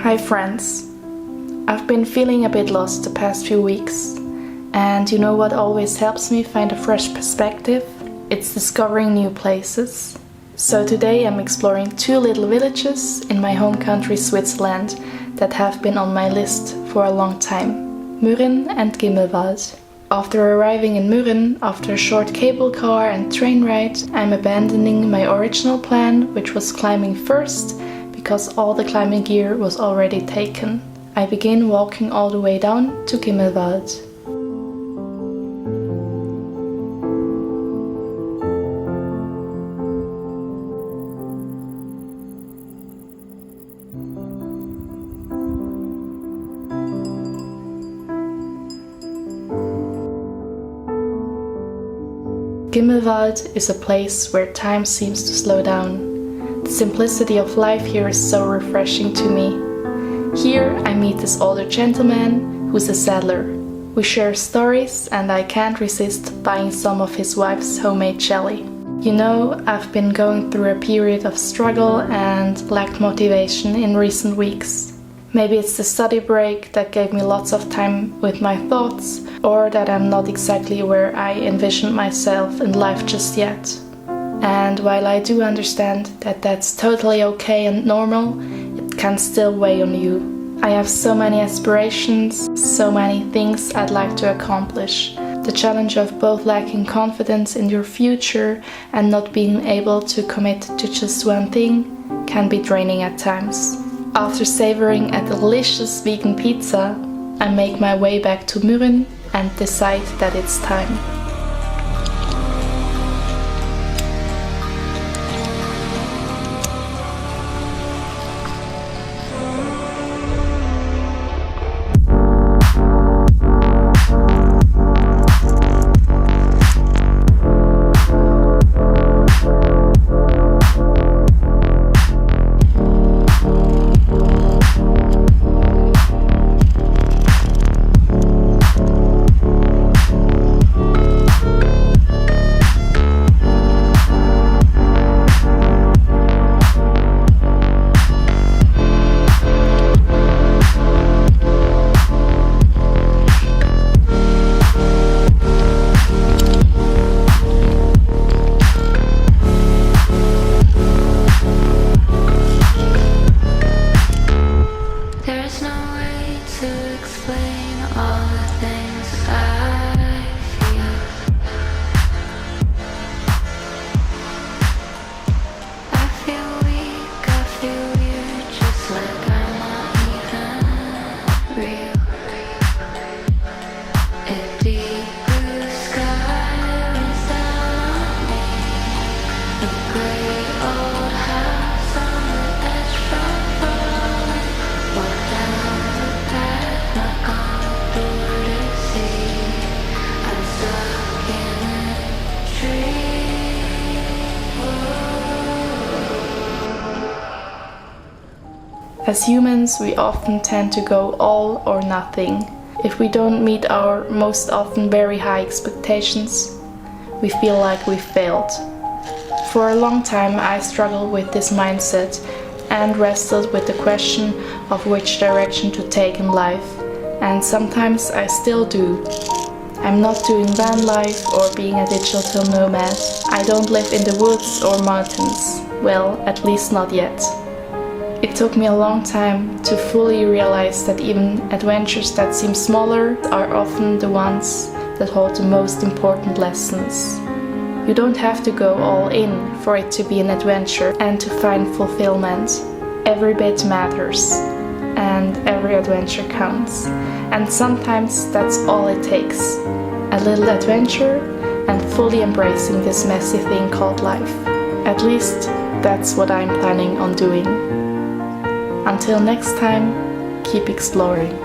Hi friends, I've been feeling a bit lost the past few weeks, and you know what always helps me find a fresh perspective? It's discovering new places. So today I'm exploring two little villages in my home country Switzerland that have been on my list for a long time, Mürren and Gimmelwald. After arriving in Mürren, after a short cable car and train ride, I'm abandoning my original plan, which was climbing first, because all the climbing gear was already taken. I begin walking all the way down to Gimmelwald. Gimmelwald is a place where time seems to slow down. The simplicity of life here is so refreshing to me. Here I meet this older gentleman who's a saddler. We share stories and I can't resist buying some of his wife's homemade jelly. You know, I've been going through a period of struggle and lacked motivation in recent weeks. Maybe it's the study break that gave me lots of time with my thoughts, or that I'm not exactly where I envisioned myself in life just yet. And while I do understand that that's totally okay and normal, it can still weigh on you. I have so many aspirations, so many things I'd like to accomplish. The challenge of both lacking confidence in your future and not being able to commit to just one thing can be draining at times. After savoring a delicious vegan pizza, I make my way back to Mürren and decide that it's time. As humans, we often tend to go all or nothing. If we don't meet our most often very high expectations, we feel like we've failed. For a long time I struggled with this mindset and wrestled with the question of which direction to take in life, and sometimes I still do. I'm not doing van life or being a digital nomad. I don't live in the woods or mountains. Well, at least not yet. It took me a long time to fully realize that even adventures that seem smaller are often the ones that hold the most important lessons. You don't have to go all in for it to be an adventure and to find fulfillment. Every bit matters, and every adventure counts. And sometimes that's all it takes. A little adventure and fully embracing this messy thing called life. At least that's what I'm planning on doing. Until next time, keep exploring.